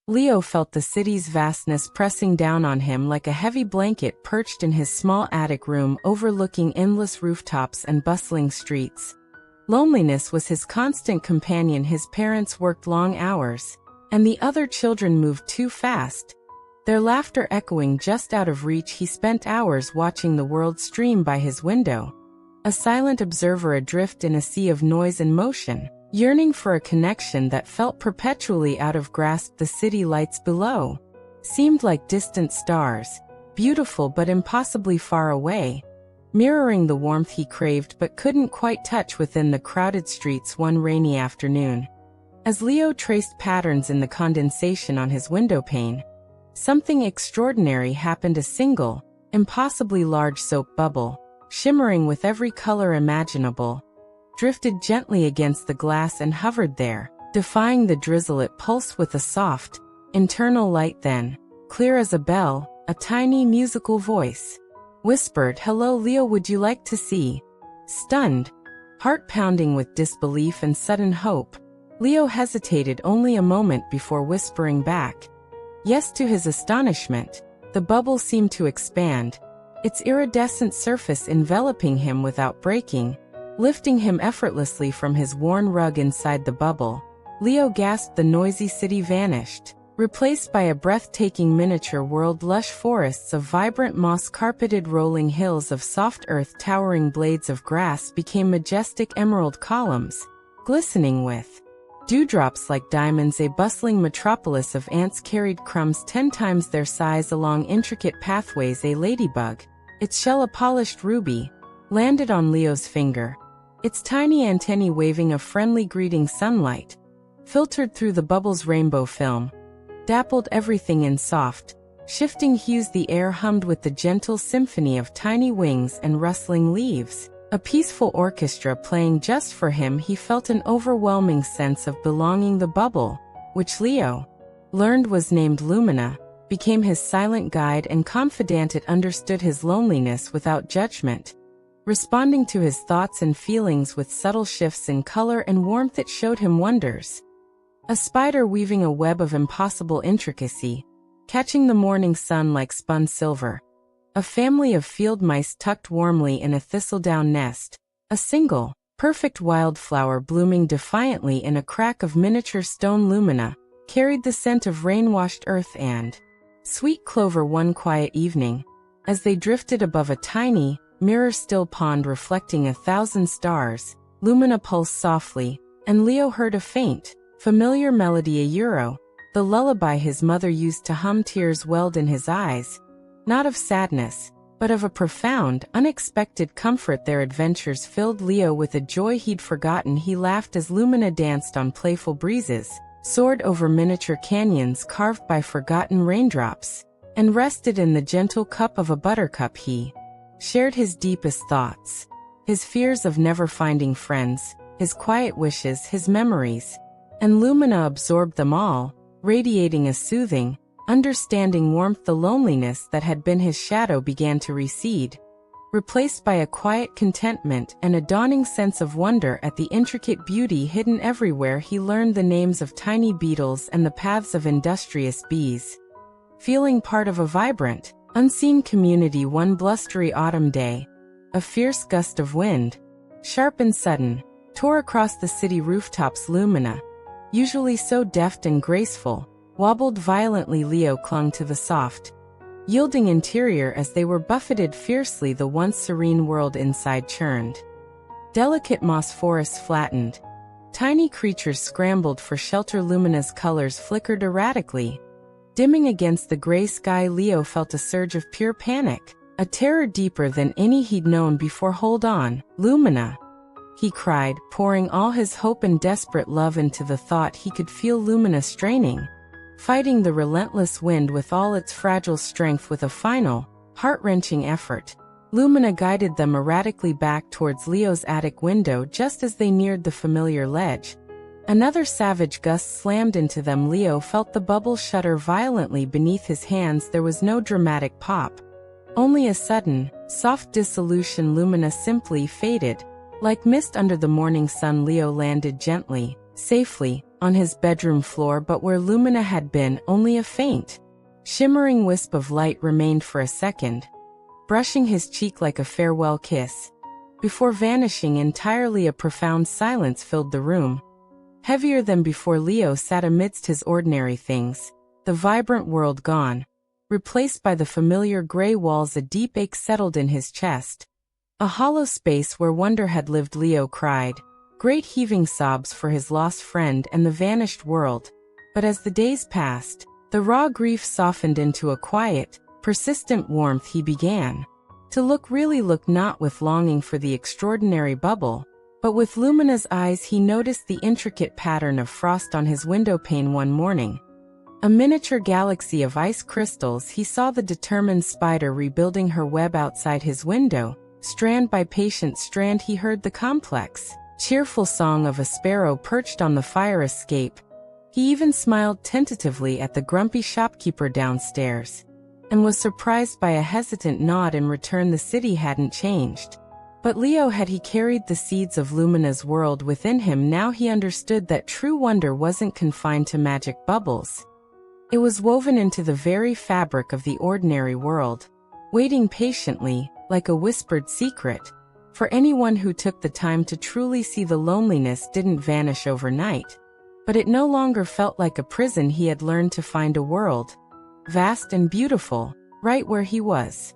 Leo felt the city's vastness pressing down on him like a heavy blanket perched in his small attic room overlooking endless rooftops and bustling streets. Loneliness was his constant companion. His parents worked long hours, and the other children moved too fast, their laughter echoing just out of reach. He spent hours watching the world stream by his window, a silent observer adrift in a sea of noise and motion, yearning for a connection that felt perpetually out of grasp. The city lights below seemed like distant stars, beautiful but impossibly far away, mirroring the warmth he craved but couldn't quite touch within the crowded streets one rainy afternoon. As Leo traced patterns in the condensation on his windowpane, something extraordinary happened. A single, impossibly large soap bubble, shimmering with every color imaginable, drifted gently against the glass and hovered there, defying the drizzle. It pulsed with a soft, internal light. Then, clear as a bell, a tiny musical voice whispered, "Hello Leo, would you like to see?" Stunned, heart pounding with disbelief and sudden hope, Leo hesitated only a moment before whispering back, yes. To his astonishment, the bubble seemed to expand, its iridescent surface enveloping him without breaking, lifting him effortlessly from his worn rug inside the bubble. Leo gasped. The noisy city vanished, replaced by a breathtaking miniature world. Lush forests of vibrant moss-carpeted rolling hills of soft earth, towering blades of grass became majestic emerald columns, glistening with dewdrops like diamonds. A bustling metropolis of ants carried crumbs 10 times their size along intricate pathways. A ladybug, its shell a polished ruby, landed on Leo's finger, its tiny antennae waving a friendly greeting. Sunlight filtered through the bubble's rainbow film, dappled everything in soft, shifting hues. The air hummed with the gentle symphony of tiny wings and rustling leaves, a peaceful orchestra playing just for him. He felt an overwhelming sense of belonging. The bubble, which Leo learned was named Lumina, became his silent guide and confidant. It understood his loneliness without judgment, responding to his thoughts and feelings with subtle shifts in color and warmth. It showed him wonders, a spider weaving a web of impossible intricacy, catching the morning sun like spun silver, a family of field mice tucked warmly in a thistledown nest, a single, perfect wildflower blooming defiantly in a crack of miniature stone. Lumina carried the scent of rain-washed earth and sweet clover. One quiet evening, as they drifted above a tiny, mirror-still pond reflecting 1,000 stars, Lumina pulsed softly, and Leo heard a faint, familiar melody. A euro, the lullaby his mother used to hum. Tears welled in his eyes, not of sadness, but of a profound, unexpected comfort. Their adventures filled Leo with a joy he'd forgotten. He laughed as Lumina danced on playful breezes, soared over miniature canyons carved by forgotten raindrops, and rested in the gentle cup of a buttercup. He shared his deepest thoughts, his fears of never finding friends, his quiet wishes, his memories, and Lumina absorbed them all, radiating a soothing, understanding warmth. The loneliness that had been his shadow began to recede, replaced by a quiet contentment and a dawning sense of wonder at the intricate beauty hidden everywhere. He learned the names of tiny beetles and the paths of industrious bees, feeling part of a vibrant, unseen community. One blustery autumn day, a fierce gust of wind, sharp and sudden, tore across the city rooftops. Lumina, usually so deft and graceful, wobbled violently. Leo clung to the soft, yielding interior as they were buffeted fiercely. The once serene world inside churned. Delicate moss forests flattened. Tiny creatures scrambled for shelter. Lumina's colors flickered erratically, dimming against the gray sky. Leo felt a surge of pure panic, a terror deeper than any he'd known before. "Hold on, Lumina," he cried, pouring all his hope and desperate love into the thought. He could feel Lumina straining, fighting the relentless wind with all its fragile strength. With a final, heart-wrenching effort, Lumina guided them erratically back towards Leo's attic window. Just as they neared the familiar ledge, another savage gust slammed into them. Leo felt the bubble shudder violently beneath his hands. There was no dramatic pop, only a sudden, soft dissolution. Lumina simply faded, like mist under the morning sun. Leo landed gently, safely, on his bedroom floor, but where Lumina had been, only a faint, shimmering wisp of light remained for a second, brushing his cheek like a farewell kiss, before vanishing entirely. A profound silence filled the room. Heavier than before, Leo sat amidst his ordinary things, the vibrant world gone, replaced by the familiar gray walls. A deep ache settled in his chest, a hollow space where wonder had lived. Leo cried, great heaving sobs for his lost friend and the vanished world. But as the days passed, the raw grief softened into a quiet, persistent warmth. He began to look not with longing for the extraordinary bubble, but with Lumina's eyes. He noticed the intricate pattern of frost on his windowpane one morning. A miniature galaxy of ice crystals. He saw the determined spider rebuilding her web outside his window, strand by patient strand. He heard the complex, cheerful song of a sparrow perched on the fire escape. He even smiled tentatively at the grumpy shopkeeper downstairs, and was surprised by a hesitant nod in return. The city hadn't changed, but Leo had. He carried the seeds of Lumina's world within him. Now he understood that true wonder wasn't confined to magic bubbles. It was woven into the very fabric of the ordinary world, waiting patiently, like a whispered secret, for anyone who took the time to truly see. The loneliness didn't vanish overnight, but it no longer felt like a prison. He had learned to find a world, vast and beautiful, right where he was.